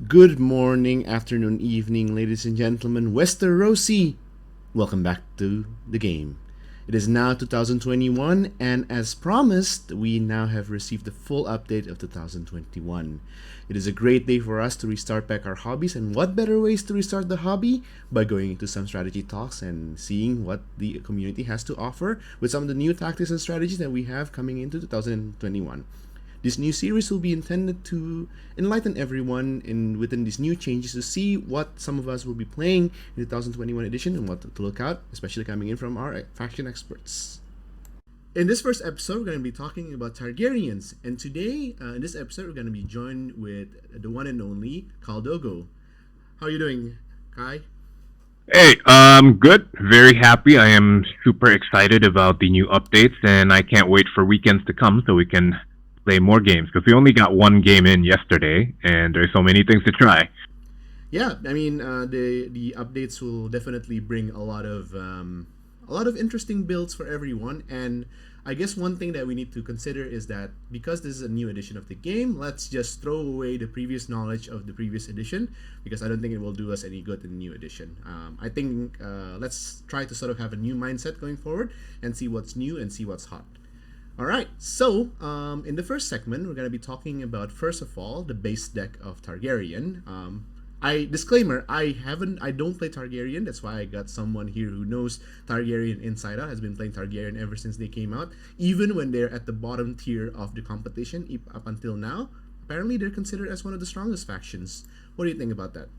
Good morning, afternoon, evening, ladies and gentlemen. Westerosi! Welcome back to the game. It is now 2021, and as promised, we now have received the full update of 2021. It is a great day for us to restart back our hobbies, and what better ways to restart the hobby by going into some strategy talks and seeing what the community has to offer with some of the new tactics and strategies that we have coming into 2021. This new series will be intended to enlighten everyone within these new changes to see what some of us will be playing in the 2021 edition and what to look out, especially coming in from our faction experts. In this first episode, we're going to be talking about Targaryens, and today, in this episode, we're going to be joined with the one and only Khal Doggo. How are you doing, Kai? Hey, good. Very happy. I am super excited about the new updates, and I can't wait for weekends to come so we can play more games, because we only got one game in yesterday, and there's so many things to try. Yeah, I mean, the updates will definitely bring a lot of interesting builds for everyone, and I guess one thing that we need to consider is that because this is a new edition of the game, let's just throw away the previous knowledge of the previous edition, because I don't think it will do us any good in the new edition. I think let's try to sort of have a new mindset going forward and see what's new and see what's hot. Alright, so in the first segment, we're going to be talking about, first of all, the base deck of Targaryen. Disclaimer, I don't play Targaryen, that's why I got someone here who knows Targaryen inside out, has been playing Targaryen ever since they came out. Even when they're at the bottom tier of the competition, up until now, apparently they're considered as one of the strongest factions. What do you think about that?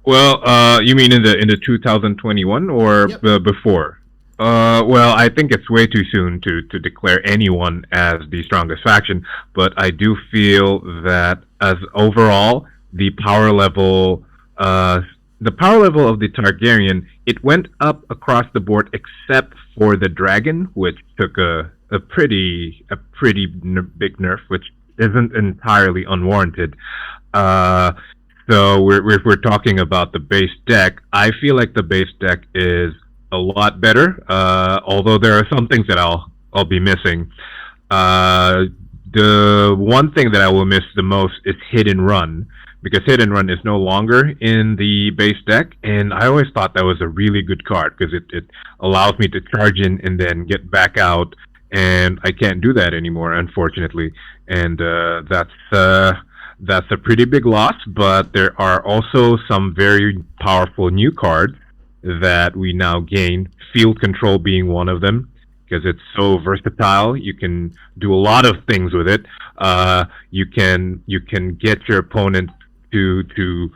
Well, you mean in the 2021 or Yep. before? Well, I think it's way too soon to declare anyone as the strongest faction, but I do feel that as overall the power level, the power level of the Targaryen, it went up across the board except for the dragon, which took a pretty big nerf, which isn't entirely unwarranted. So if we're talking about the base deck, I feel like the base deck is a lot better. Although there are some things that I'll be missing. The one thing that I will miss the most is Hit and Run, because Hit and Run is no longer in the base deck, and I always thought that was a really good card because it allows me to charge in and then get back out, and I can't do that anymore, unfortunately, and that's a pretty big loss. But there are also some very powerful new cards that we now gain, field control being one of them, because it's so versatile. You can do a lot of things with it. You can get your opponent to do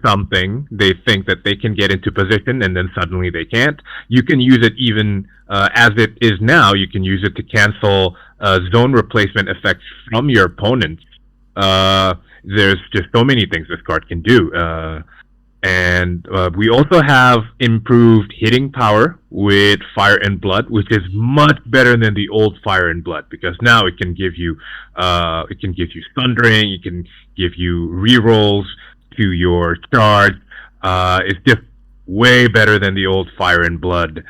something. They think that they can get into position, and then suddenly they can't. You can use it even as it is now. You can use it to cancel zone replacement effects from your opponent. There's just so many things this card can do. And we also have improved hitting power with Fire and Blood, which is much better than the old Fire and Blood, because now it can give you Sundering, it can give you rerolls to your charge. It's just way better than the old Fire and Blood.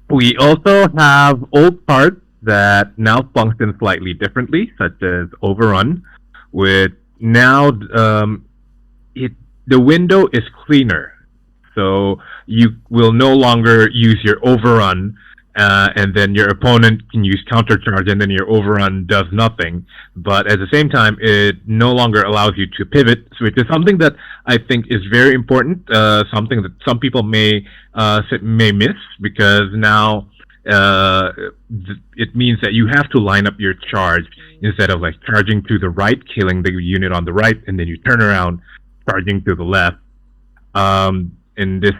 We also have old cards that now function slightly differently, such as Overrun, with now the window is cleaner, so you will no longer use your Overrun, and then your opponent can use counter charge, and then your Overrun does nothing. But at the same time, it no longer allows you to pivot, which is something that I think is very important. Something that some people may miss, because now it means that you have to line up your charge instead of like charging to the right, killing the unit on the right, and then you turn around charging to the left. And this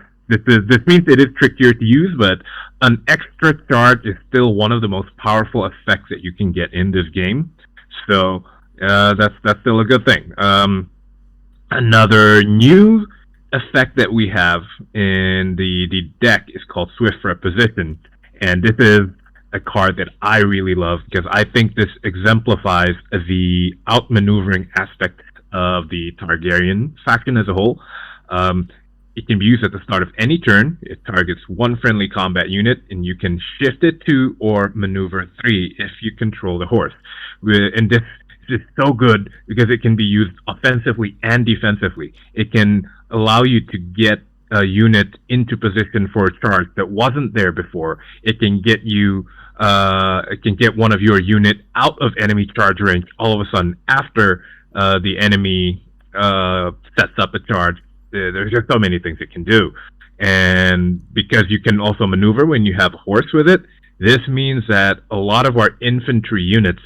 means it is trickier to use, but an extra charge is still one of the most powerful effects that you can get in this game. So that's still a good thing. Another new effect that we have in the deck is called Swift Reposition, and this is a card that I really love because I think this exemplifies the outmaneuvering aspect of the Targaryen faction as a whole. It can be used at the start of any turn. It targets one friendly combat unit, and you can shift it to or maneuver 3 if you control the horse. And this just so good because it can be used offensively and defensively. It can allow you to get a unit into position for a charge that wasn't there before. It can get you. It can get one of your unit out of enemy charge range all of a sudden after the enemy sets up a charge. There's just so many things it can do, and because you can also maneuver when you have a horse with it, this means that a lot of our infantry units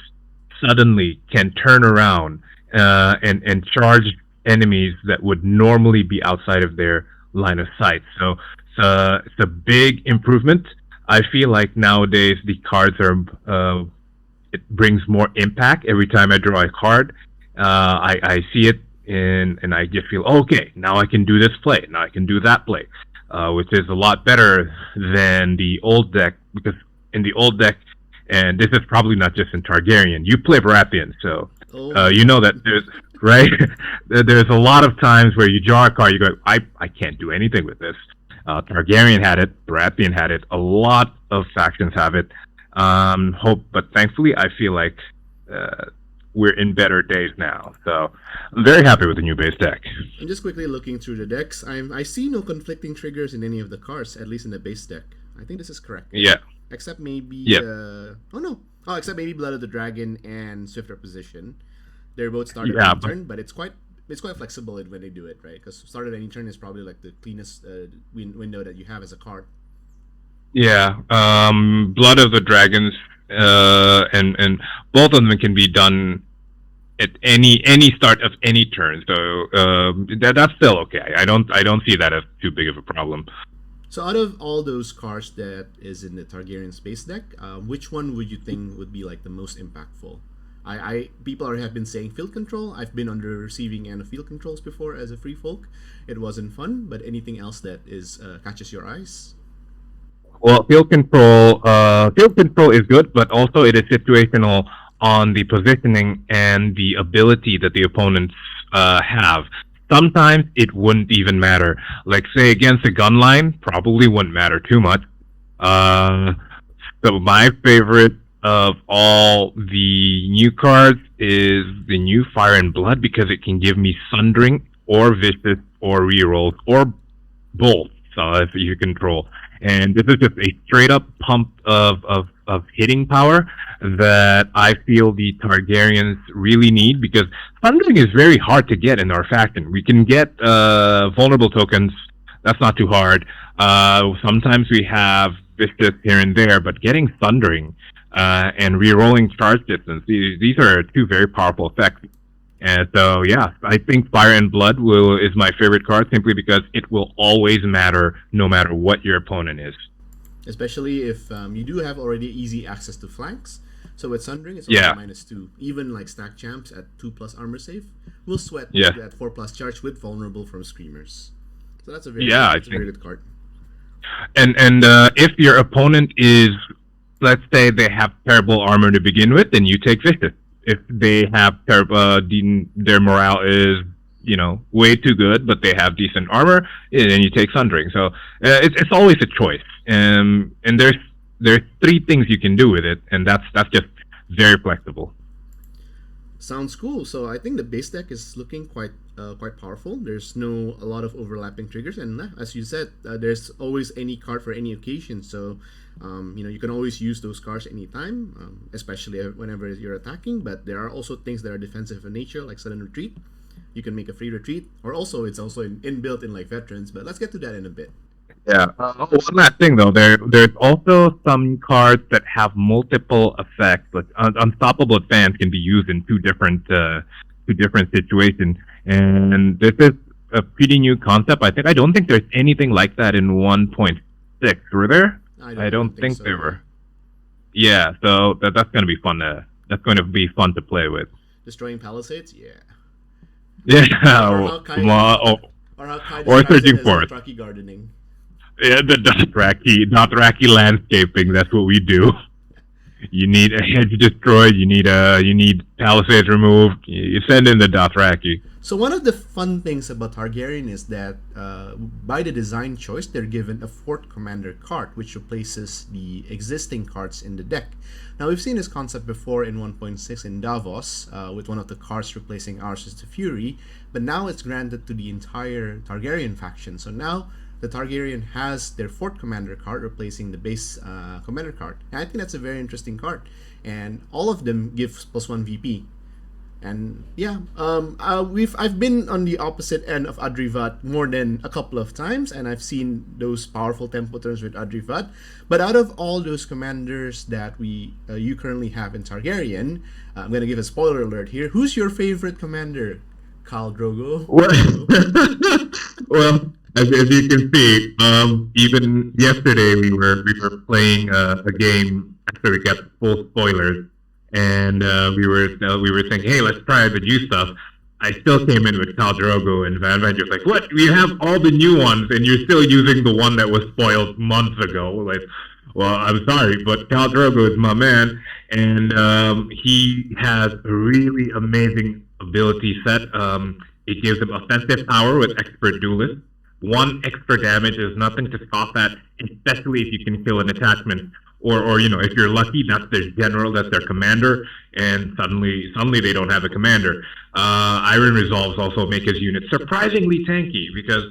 suddenly can turn around and charge enemies that would normally be outside of their line of sight. So it's a big improvement. I feel like nowadays the cards are it brings more impact every time I draw a card. I see it and I just feel okay. Now I can do this play. Now I can do that play, which is a lot better than the old deck, because in the old deck, and this is probably not just in Targaryen, you play Baratheon, so you know that there's right. There's a lot of times where you draw a card, you go, I can't do anything with this. Targaryen had it, Baratheon had it, a lot of factions have it. But thankfully, I feel like we're in better days now. So I'm very happy with the new base deck. I'm just quickly looking through the decks. I see no conflicting triggers in any of the cards, at least in the base deck. I think this is correct. Yeah. Except maybe... Yeah. Except maybe Blood of the Dragon and Swift Reposition. They're both started Yeah, any turn, but it's quite flexible when they do it, right? Because start at any turn is probably like the cleanest window that you have as a card. Yeah. Blood of the Dragons and both of them can be done at any start of any turn. So that's still okay. I don't see that as too big of a problem. So out of all those cards that is in the Targaryen space deck, which one would you think would be like the most impactful? People have been saying field control. I've been on the receiving end of field controls before as a free folk. It wasn't fun, but anything else that is catches your eyes? Well, field control is good, but also it is situational on the positioning and the ability that the opponents have. Sometimes it wouldn't even matter. Like, say, against a gun line, probably wouldn't matter too much. So my favorite of all the new cards is the new Fire and Blood, because it can give me Sundering or Vicious or Rerolls or both, if you control. And this is just a straight up pump of hitting power that I feel the Targaryens really need, because Sundering is very hard to get in our faction. We can get vulnerable tokens, that's not too hard. Sometimes we have Vicious here and there, but getting Sundering and re-rolling charge distance, these are two very powerful effects. And so, yeah, I think Fire and Blood is my favorite card, simply because it will always matter no matter what your opponent is. Especially if you do have already easy access to flanks. So with Sundering, it's only -2. Even like stack champs at 2+ armor save will sweat at 4+ charge with vulnerable from Screamers. So that's a very good card. And if your opponent is, let's say they have terrible armor to begin with, then you take Vicious. If they have terrible, their morale is, way too good, but they have decent armor, then you take Sundering. So it's always a choice. And there's 3 things you can do with it, and that's just very flexible. Sounds cool. So I think the base deck is looking quite powerful. There's a lot of overlapping triggers, and as you said, there's always any card for any occasion. So you can always use those cards anytime, especially whenever you're attacking. But there are also things that are defensive in nature, like sudden retreat. You can make a free retreat, or it's also inbuilt in like veterans. But let's get to that in a bit. Yeah. One last thing though, there's also some cards that have multiple effects. Like Unstoppable Advance can be used in two different situations, and this is a pretty new concept. I don't think there's anything like that in 1.6. Were there? I don't think so. There were. Yeah, so that's going to be fun. That's going to be fun to play with. Destroying Palisades, yeah. Yeah. Or searching for it. Dothraki gardening. Yeah, the Dothraki landscaping. That's what we do. You need a hedge destroyed. You need palisades removed. You send in the Dothraki. So one of the fun things about Targaryen is that by the design choice, they're given a fourth commander card, which replaces the existing cards in the deck. Now we've seen this concept before in 1.6 in Davos, with one of the cards replacing Ours is the Fury, but now it's granted to the entire Targaryen faction. So now the Targaryen has their fourth commander card replacing the base commander card. And I think that's a very interesting card, and all of them give +1 VP. And yeah, I've been on the opposite end of Adrivat more than a couple of times, and I've seen those powerful tempo turns with Adrivat. But out of all those commanders that you currently have in Targaryen, I'm gonna give a spoiler alert here. Who's your favorite commander? Khal Drogo. Well, well, as you can see, even yesterday we were playing a game after we got full spoilers, and we were thinking, hey, let's try the new stuff. I still came in with Khal Drogo, and Van Van just like, what? We have all the new ones, and you're still using the one that was spoiled months ago. Like, well, I'm sorry, but Khal Drogo is my man, and he has a really amazing ability set. It gives him offensive power with expert duelist. One extra damage is nothing to scoff at, especially if you can kill an attachment. Or if you're lucky, that's their general, that's their commander, and suddenly they don't have a commander. Iron Resolves also make his unit surprisingly tanky, because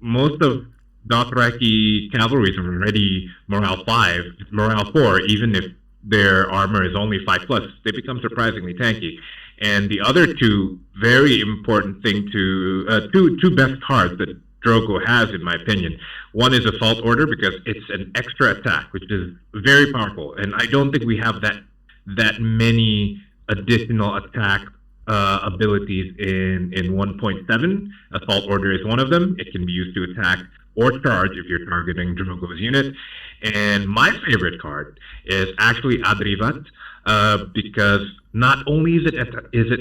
most of Dothraki cavalries are already morale 5, morale 4, even if their armor is only 5+, they become surprisingly tanky. And the other two very important thing two best cards that Drogo has, in my opinion. One is Assault Order, because it's an extra attack, which is very powerful, and I don't think we have that many additional attack abilities in 1.7. Assault Order is one of them. It can be used to attack or charge if you're targeting Drogo's unit. And my favorite card is actually Adrivat, because not only is it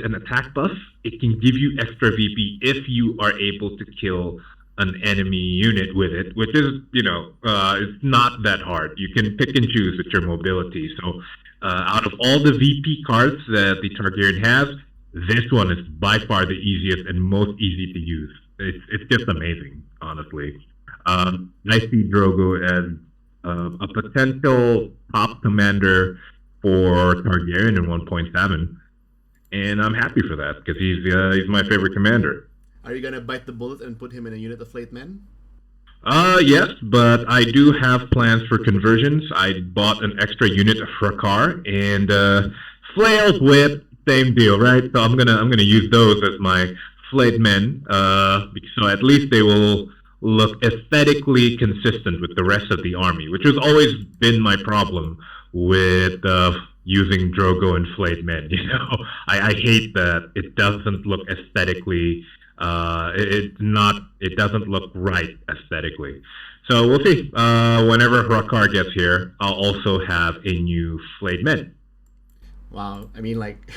an attack buff, it can give you extra VP if you are able to kill an enemy unit with it, which is, it's not that hard. You can pick and choose with your mobility. So out of all the VP cards that the Targaryen has, this one is by far the easiest and most easy to use. It's just amazing, honestly. I see Drogo as a potential top commander for Targaryen in 1.7, and I'm happy for that, because he's my favorite commander. Are you gonna bite the bullet and put him in a unit of Flayed Men? Yes, but I do have plans for conversions. I bought an extra unit of Hrakar and Flail's Whip, same deal, right? So I'm gonna use those as my Flayed Men, so at least they will look aesthetically consistent with the rest of the army, which has always been my problem with using Drogo and Flayed Men. I hate that it doesn't look aesthetically. It doesn't look right aesthetically. So we'll see. Whenever Hrakar gets here, I'll also have a new Flayed Men. Wow, I mean, like,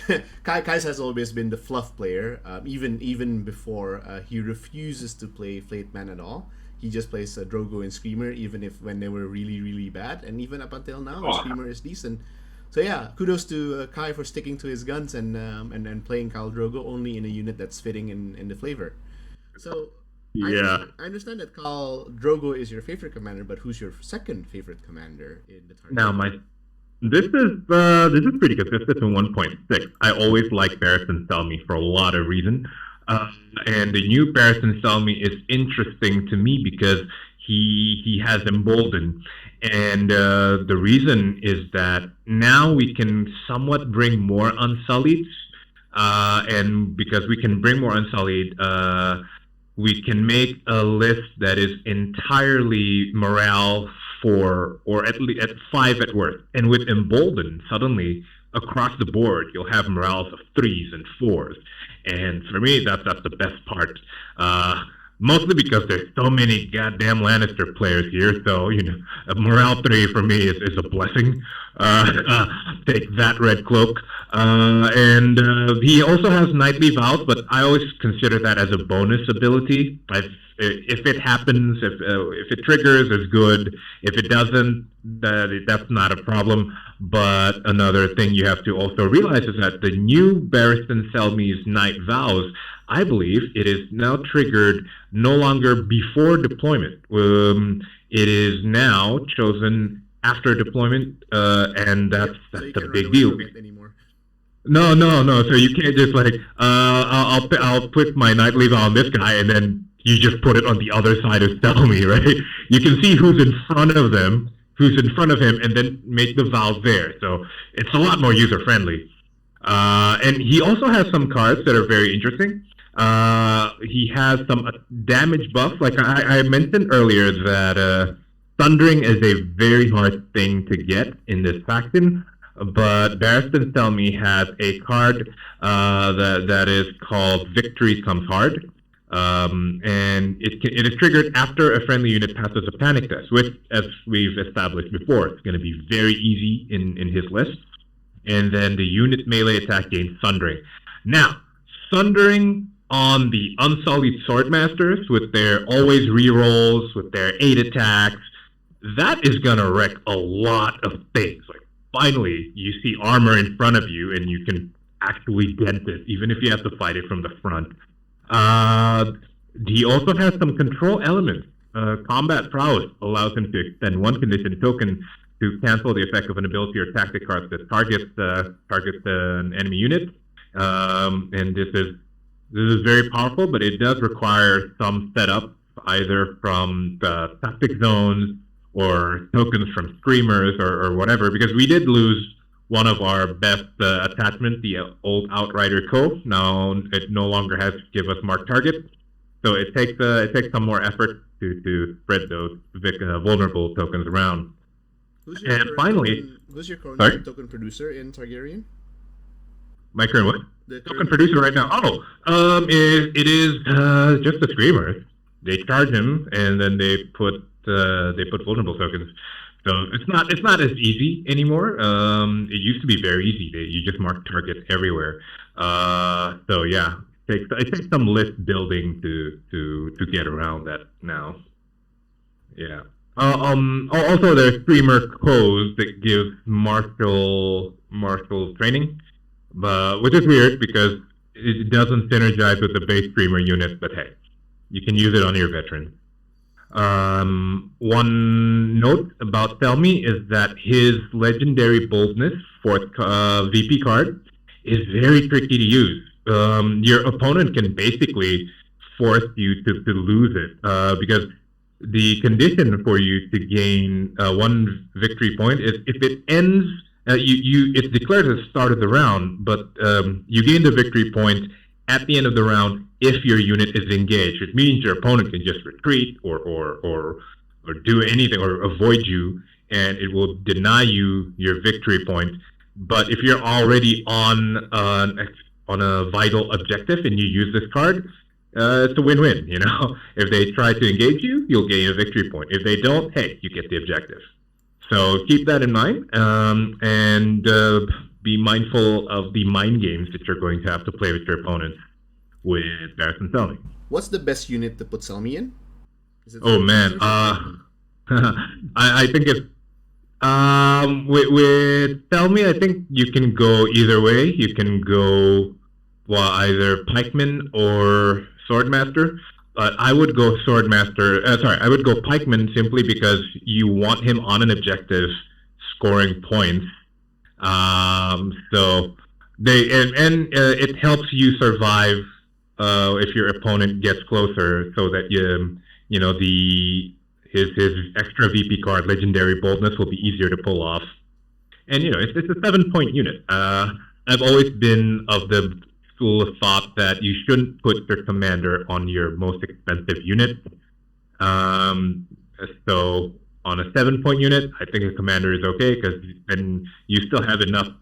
Kais has always been the fluff player. Even before he refuses to play Flayed Man at all. He just plays Drogo and Screamer, even when they were really, really bad, and even up until now, Screamer is decent. So yeah, kudos to Kai for sticking to his guns and playing Khal Drogo only in a unit that's fitting in the flavor. So yeah, I understand that Khal Drogo is your favorite commander, but who's your second favorite commander in the Targaryen? Now this is pretty consistent in 1.6. I always like Barristan Selmy for a lot of reasons. And the new Barristan Selmy is interesting to me because he has Embolden. And the reason is that now we can somewhat bring more Unsullied. And because we can bring more Unsullied, we can make a list that is entirely morale 4 or at least at 5 at worst. And with Embolden, suddenly across the board, you'll have morales of 3s and 4s. And for me, that's the best part. Mostly because there's so many goddamn Lannister players here, so a morale 3 for me is a blessing. Take that, Red Cloak. And he also has Knightly Vows, but I always consider that as a bonus ability. If it happens, if it triggers, it's good. If it doesn't, that's not a problem. But another thing you have to also realize is that the new Barristan Selmy's Night Vows, I believe, it is now triggered no longer before deployment. It is now chosen after deployment, and that's a big deal. No. So you can't just like, I'll put my nightly vow on this guy, and then you just put it on the other side of Selmy, right? You can see who's in front of them, who's in front of him, and then make the vows there. So it's a lot more user friendly. And he also has some cards that are very interesting. He has some damage buffs. Like I mentioned earlier that Thundering is a very hard thing to get in this faction. But Barristan Selmy has a card that is called Victory Comes Hard. And it is triggered after a friendly unit passes a panic test, which, as we've established before, it's going to be very easy in his list. And then the unit melee attack gains Sundering. Now, Sundering on the Unsullied Swordmasters with their always rerolls, with their 8 attacks, that is going to wreck a lot of things. Like, finally, you see armor in front of you, and you can actually dent it, even if you have to fight it from the front. He also has some control elements. Combat Prowess allows him to extend one condition token to cancel the effect of an ability or tactic card that targets an enemy unit. And this is very powerful, but it does require some setup, either from the tactic zones or tokens from Screamers or whatever, because we did lose one of our best attachments, the old Outrider Co. Now it no longer has to give us marked target, so it takes some more effort to spread those vulnerable tokens around. Who's your current token producer in Targaryen? My current what? The token producer right now? It is just the Screamers. They charge him, and then they put vulnerable tokens. So it's not as easy anymore. It used to be very easy. You just mark target everywhere. So yeah, it takes some list building to get around that now. Yeah. Also, there's Streamer codes that give martial training, which is weird because it doesn't synergize with the base Streamer unit. But hey, you can use it on your veterans. One note about Selmy is that his Legendary Boldness, 4th VP card, is very tricky to use. Your opponent can basically force you to lose it, because the condition for you to gain 1 victory point is if it ends, it's declared at the start of the round, but you gain the victory point at the end of the round if your unit is engaged, which means your opponent can just retreat or do anything or avoid you, and it will deny you your victory point. But if you're already on a vital objective and you use this card, it's a win-win. You know, if they try to engage you, you'll gain a victory point. If they don't, hey, you get the objective. So keep that in mind, and be mindful of the mind games that you're going to have to play with your opponents with Barristan Selmy. What's the best unit to put Selmy in? Oh man, I think it's with Selmy, I think you can go either way. You can go either Pikeman or Swordmaster. But I would go I would go Pikeman simply because you want him on an objective, scoring points. So it helps you survive if your opponent gets closer, so that his extra VP card, Legendary Boldness, will be easier to pull off. And it's a 7-point unit. I've always been of the school of thought that you shouldn't put your commander on your most expensive unit. So on a 7-point unit, I think a commander is okay, because then you still have enough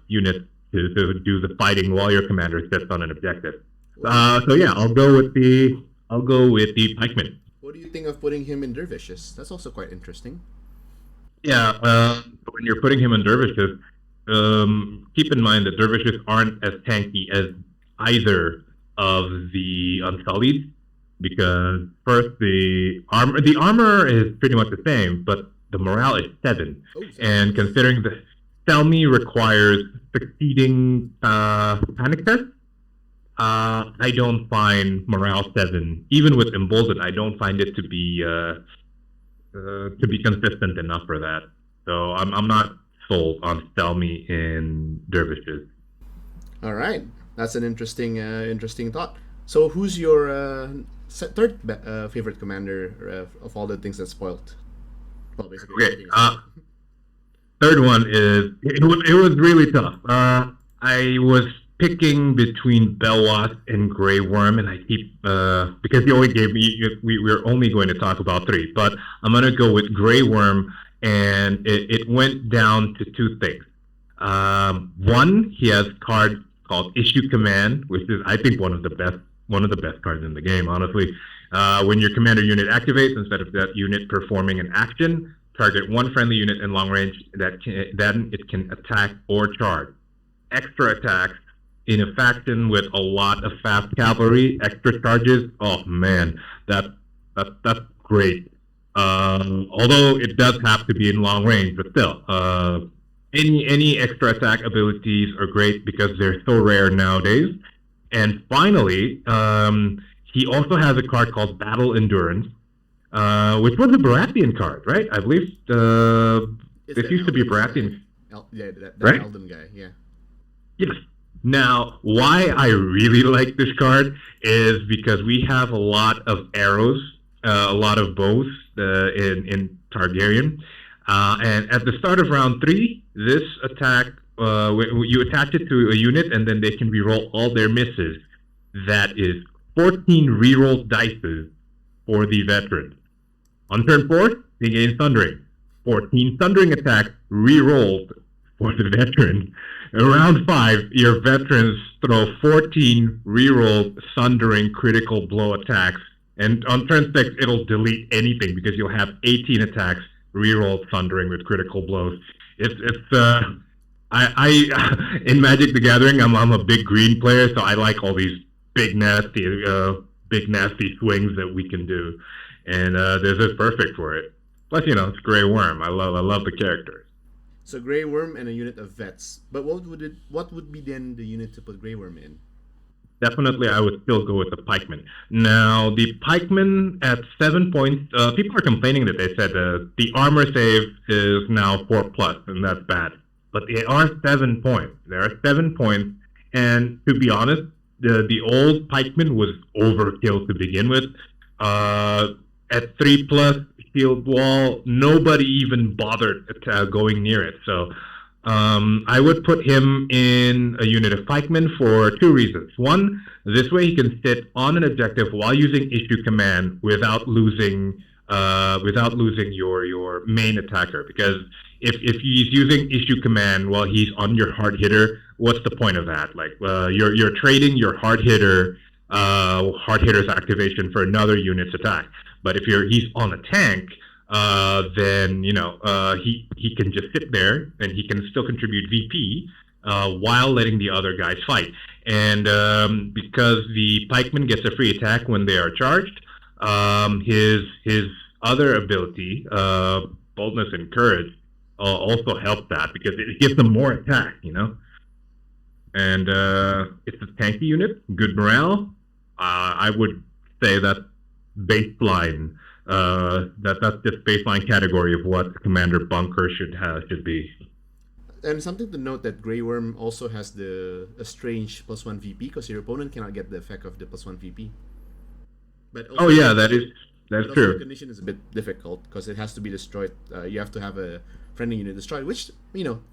units to do the fighting while your commander sits on an objective. So yeah, I'll go with the Pikeman. What do you think of putting him in Dervishes? That's also quite interesting. Yeah, when you're putting him in Dervishes, keep in mind that Dervishes aren't as tanky as either of the Unsullied. because first the armor is pretty much the same, but the morale is 7. Oh, And considering the Selmy requires succeeding panic test, I don't find morale 7, even with emboldened, I don't find it to be consistent enough for that. So I'm not sold on Selmy in dervishes. all right. That's an interesting thought. So, who's your third favorite commander of all the things that spoiled? Well, basically, Okay. everything is spoiled. Third one is it was really tough. I was picking between Belwas and Grey Worm, and I keep because you only gave me we're only going to talk about 3, but I'm gonna go with Grey Worm, and it went down to 2 things. One, he has a card called Issue Command, which is I think one of the best cards in the game, honestly. When your commander unit activates, instead of that unit performing an action, target one friendly unit in long range then it can attack or charge. Extra attacks in a faction with a lot of fast cavalry, extra charges. Oh man, that's great. Although it does have to be in long range, but still, any extra attack abilities are great because they're so rare nowadays. And finally, he also has a card called Battle Endurance, which was a Baratheon card, right? I believe this used to be a Baratheon. That right? Elden guy, yeah. Yes. Now, why I really like this card is because we have a lot of arrows, a lot of bows in Targaryen. And at the start of round 3, this attack, you attach it to a unit, and then they can reroll all their misses. That is 14 reroll dices for the veteran. On turn 4, they gain Thundering. 14 Thundering attacks rerolled for the veteran. In round 5, your veterans throw 14 rerolled Thundering critical blow attacks. And on turn 6, it'll delete anything because you'll have 18 attacks reroll Thundering with critical blows. I in Magic the Gathering, I'm a big green player, so I like all these big nasty swings that we can do, and this is perfect for it. Plus, it's Grey Worm. I love the characters. So Grey Worm and a unit of vets. But what would be then the unit to put Grey Worm in? Definitely, I would still go with the Pikeman. Now, the Pikeman at 7 points, people are complaining that they said the armor save is now 4+, and that's bad. But they are 7 points. There are 7 points, and to be honest, the old Pikeman was overkill to begin with. At 3+ shield wall, nobody even bothered going near it. So I would put him in a unit of pikemen for 2 reasons. One, this way he can sit on an objective while using issue command without losing your main attacker. Because if he's using issue command while he's on your hard hitter, what's the point of that? Like you're trading your hard hitter's activation for another unit's attack. But if he's on a tank, then he can just sit there and he can still contribute VP while letting the other guys fight. And because the pikeman gets a free attack when they are charged, his other ability, boldness and courage, also help that because it gives them more attack. And it's a tanky unit, good morale. I would say that baseline. That's just baseline category of what Commander Bunker should be. And something to note that Grey Worm also has a strange +1 VP because your opponent cannot get the effect of the +1 VP. But also, that's true. The condition is a bit difficult because it has to be destroyed. You have to have a friendly unit destroyed, which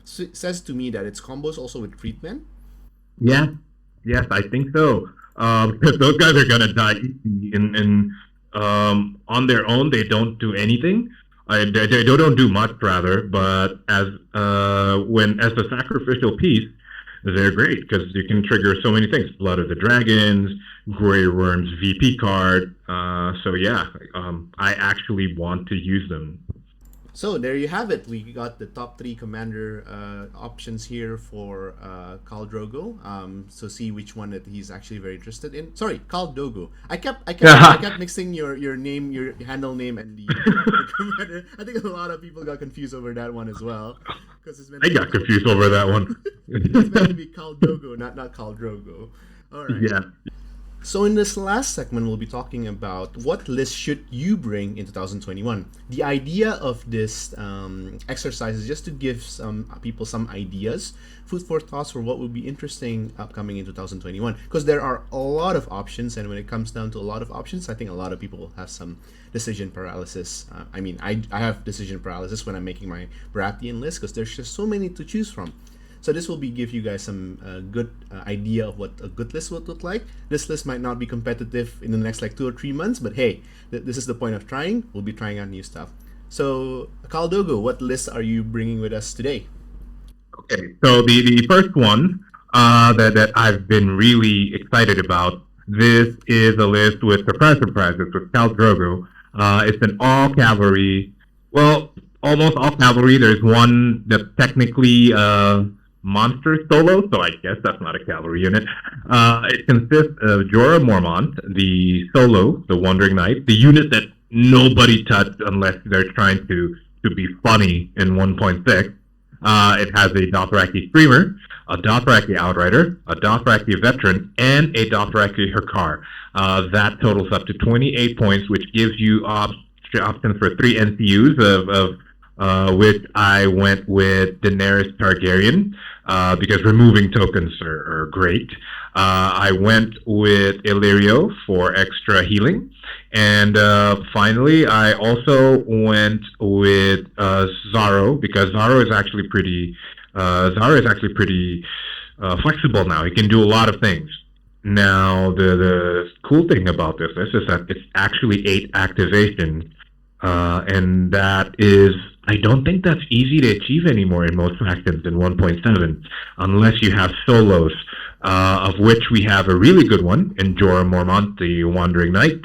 says to me that its combos also with Freedmen. Yeah, yes, I think so. Because those guys are gonna die easy, and on their own they don't do anything. They don't do much rather, but as a sacrificial piece, they're great because you can trigger so many things: Blood of the Dragons, Grey Worm's VP card. So yeah, I actually want to use them. So there you have it. We got the top three commander options here for Khal Drogo. So see which one that he's actually very interested in. Sorry, Khal Doggo. I kept mixing your name, your handle name, and the commander. I think a lot of people got confused over that one as well. Because it's meant I got confused over that one. it's meant to be Khal Doggo, not Khal Drogo. All right. Yeah. So in this last segment, we'll be talking about what list should you bring in 2021. The idea of this exercise is just to give some people some ideas, food for thoughts for what will be interesting upcoming in 2021. Because there are a lot of options, and when it comes down to a lot of options, I think a lot of people have some decision paralysis. I have decision paralysis when I'm making my Baratheon list because there's just so many to choose from. So this will give you guys some good idea of what a good list would look like. This list might not be competitive in the next like 2 or 3 months, but hey, this is the point of trying. We'll be trying out new stuff. So, Khal Doggo, what list are you bringing with us today? Okay, so the first one that I've been really excited about. This is a list with surprise surprises with Khal Drogo. It's an all cavalry. Well, almost all cavalry. There's one that's technically monster solo, so I guess that's not a cavalry unit. It consists of Jorah Mormont, the solo, the Wandering Knight, the unit that nobody touched unless they're trying to be funny in 1.6. It has a Dothraki Screamer, a Dothraki Outrider, a Dothraki Veteran, and a Dothraki Hurkar. That totals up to 28 points, which gives you options for 3 NCUs of which I went with Daenerys Targaryen, because removing tokens are great. I went with Illyrio for extra healing. And finally, I also went with Zaro, because Zaro is actually pretty flexible now. He can do a lot of things. Now, the cool thing about this is that it's actually 8 activations, and that is, I don't think that's easy to achieve anymore in most factions in 1.7, unless you have solos, of which we have a really good one in Jorah Mormont, the Wandering Knight,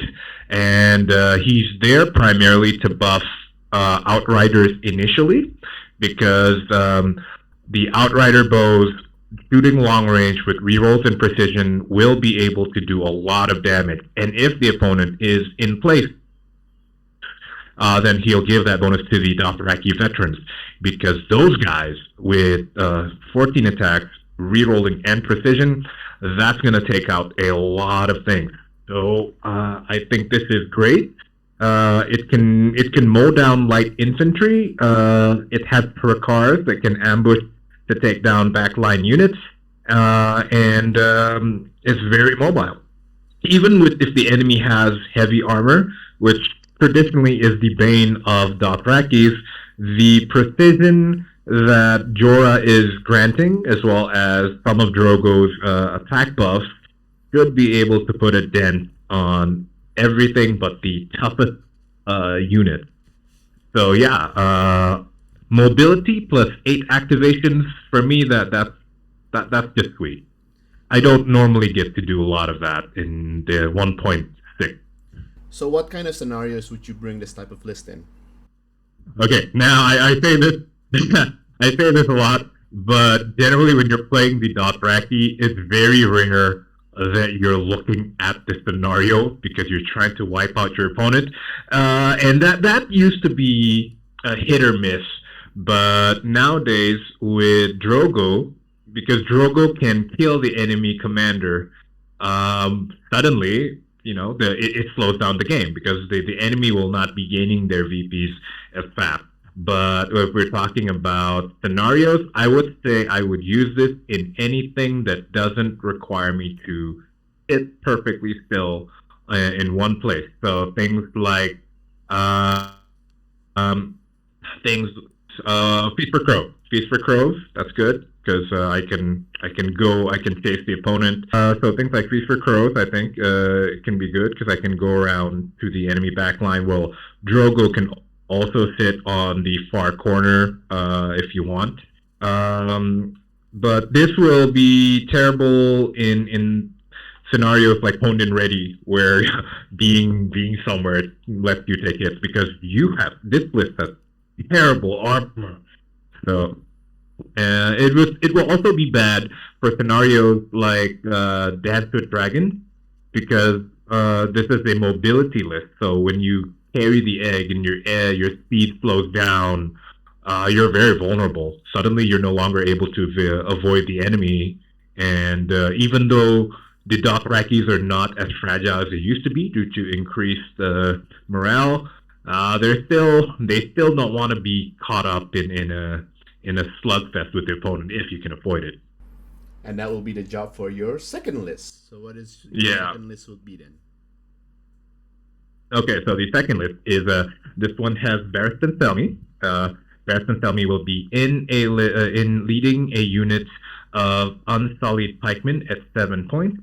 and he's there primarily to buff Outriders initially, because the Outrider bows shooting long range with rerolls and precision will be able to do a lot of damage, and if the opponent is in place, then he'll give that bonus to the Dothraki veterans, because those guys with 14 attacks, rerolling, and precision, that's going to take out a lot of things. So I think this is great. It can mow down light infantry. It has Hurkars that can ambush to take down backline units, and it's very mobile. Even if the enemy has heavy armor, which traditionally is the bane of Dothrakis, the precision that Jorah is granting, as well as some of Drogo's attack buffs, should be able to put a dent on everything but the toughest unit. So yeah, mobility plus 8 activations, for me, that's just sweet. I don't normally get to do a lot of that in the 1.6. So what kind of scenarios would you bring this type of list in? Okay, now I say this I say this a lot, but generally when you're playing the Dothraki, it's very rare that you're looking at the scenario because you're trying to wipe out your opponent, and that used to be a hit or miss. But nowadays with Drogo, because Drogo can kill the enemy commander, suddenly, it slows down the game because the enemy will not be gaining their VPs as fast. But if we're talking about scenarios, I would say I would use this in anything that doesn't require me to sit perfectly still in one place. So things like Feast for Crows. Feast for Crows, that's good because I can chase the opponent. So things like Feast for Crows, I think can be good because I can go around to the enemy backline. Well, Drogo can also sit on the far corner if you want. But this will be terrible in scenarios like Honed and Ready, where being somewhere lets you take hits because this list has terrible armor. So it will also be bad for scenarios like Dance with Dragon, because this is a mobility list. So when you carry the egg and your speed slows down, you're very vulnerable. Suddenly, you're no longer able to avoid the enemy, and even though the Dothrakis are not as fragile as they used to be due to increased morale, they still don't want to be caught up in a slugfest with the opponent if you can avoid it. And that will be the job for your second list. So what is your second list would be then? Okay, so the second list is this one has Barristan Selmy. Barristan Selmy will be in leading a unit of Unsullied Pikemen at 7 points,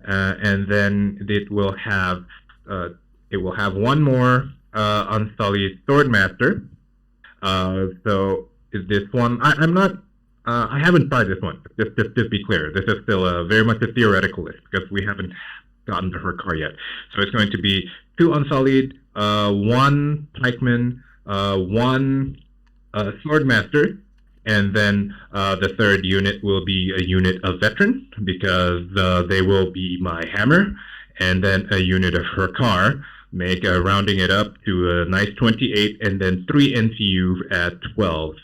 and then it will have one more Unsullied Swordmaster. So is this one? I'm not. I haven't tried this one. Just to be clear, this is still very much a theoretical list because we haven't gotten to her car yet. So it's going to be 2 Unsullied, 1 Pikeman, 1 Swordmaster, and then the third unit will be a unit of Veterans because they will be my hammer, and then a unit of her car, rounding it up to a nice 28, and then 3 NCU at 12.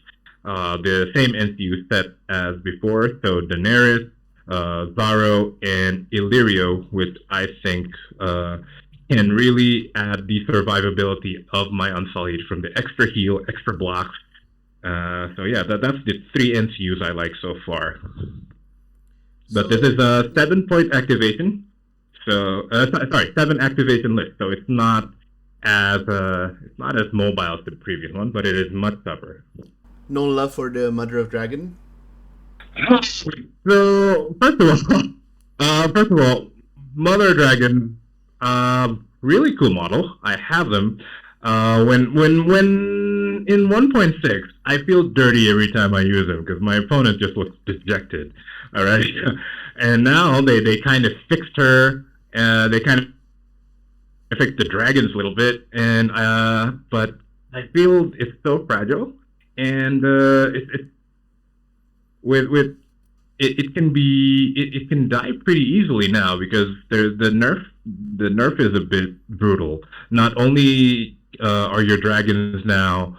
The same NCU set as before, so Daenerys, Zaro, and Illyrio, which I think can really add the survivability of my Unsullied from the extra heal, extra blocks. So yeah, that's the 3 NCUs I like so far. But this is a 7-point activation. So 7 activation list. So it's not as mobile as the previous one, but it is much tougher. No love for the Mother of Dragon? So first of all, Mother Dragon, really cool model. I have them. When in 1.6, I feel dirty every time I use them because my opponent just looks dejected. All right, and now they kind of fixed her. They kind of fixed the dragons a little bit, and but I feel it's so fragile, and it can die pretty easily now because the nerf is a bit brutal. Not only are your dragons now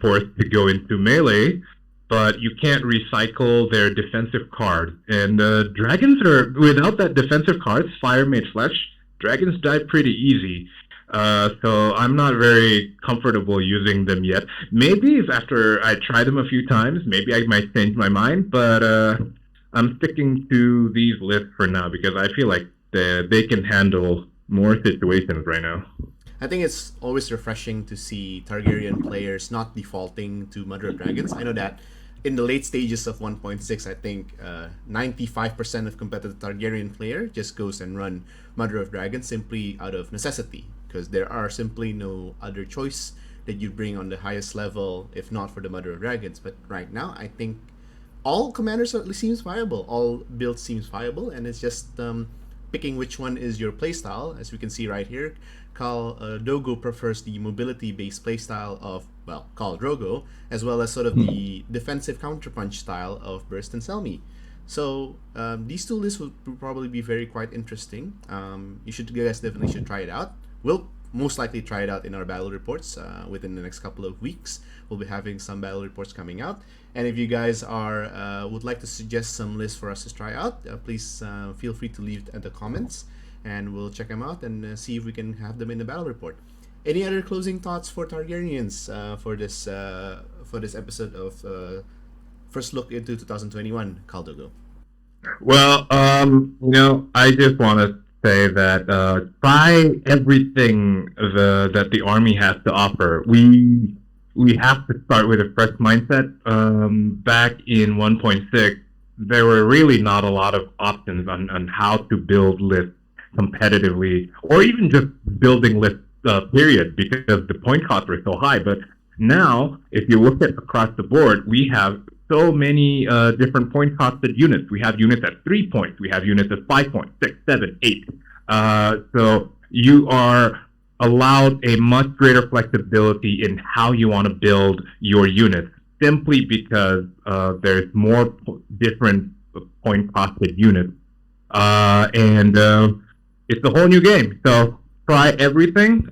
forced to go into melee, but you can't recycle their defensive card. And dragons are, without that defensive card, Fire Made Flesh, dragons die pretty easy. So I'm not very comfortable using them yet. Maybe if after I try them a few times, maybe I might change my mind, but I'm sticking to these lists for now because I feel like they can handle more situations right now. I think it's always refreshing to see Targaryen players not defaulting to Mother of Dragons. I know that in the late stages of 1.6, I think 95% of competitive Targaryen player just goes and run Mother of Dragons simply out of necessity, because there are simply no other choice that you bring on the highest level if not for the Mother of Dragons. But right now, I think all commanders seems viable, all builds seems viable, and it's just picking which one is your playstyle. As we can see right here, Khal Doggo prefers the mobility-based playstyle of, well, Khal Drogo, as well as sort of the defensive counterpunch style of Barristan Selmy. So these two lists will probably be quite interesting. You guys definitely should try it out. We'll most likely try it out in our battle reports within the next couple of weeks. We'll be having some battle reports coming out. And if you guys would like to suggest some lists for us to try out, please feel free to leave in the comments, and we'll check them out and see if we can have them in the battle report. Any other closing thoughts for Targaryens for this episode of First Look into 2021, Khal Doggo? Well, I just want to say that try everything that the army has to offer. We have to start with a fresh mindset. Back in 1.6, there were really not a lot of options on how to build lists competitively, or even just building lists, period, because the point costs were so high. But now, if you look at across the board, we have so many different point costed units. We have units at 3 points. We have units at 5 points, 6, 7, 8. So you are allowed a much greater flexibility in how you want to build your units, simply because there's more different point costed units, and it's a whole new game. So try everything.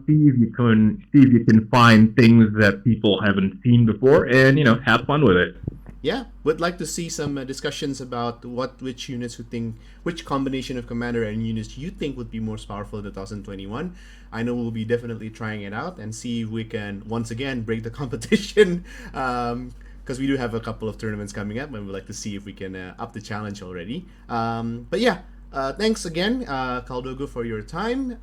See if you can find things that people haven't seen before, and have fun with it. Yeah, would like to see some discussions about which units you think, which combination of commander and units you think would be most powerful in 2021. I know we'll be definitely trying it out and see if we can once again break the competition, because we do have a couple of tournaments coming up, and we'd like to see if we can up the challenge already. But yeah, thanks again, Khal Doggo, for your time.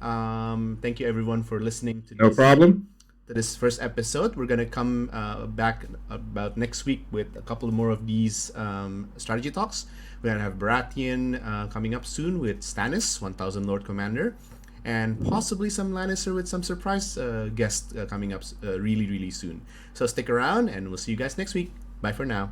Thank you everyone for listening to No problem. to this first episode. We're gonna come back about next week with a couple more of these strategy talks. We're gonna have Baratheon coming up soon with Stannis, 1000 Lord Commander, and possibly some Lannister with some surprise guest coming up really, really soon. So stick around, and we'll see you guys next week. Bye for now.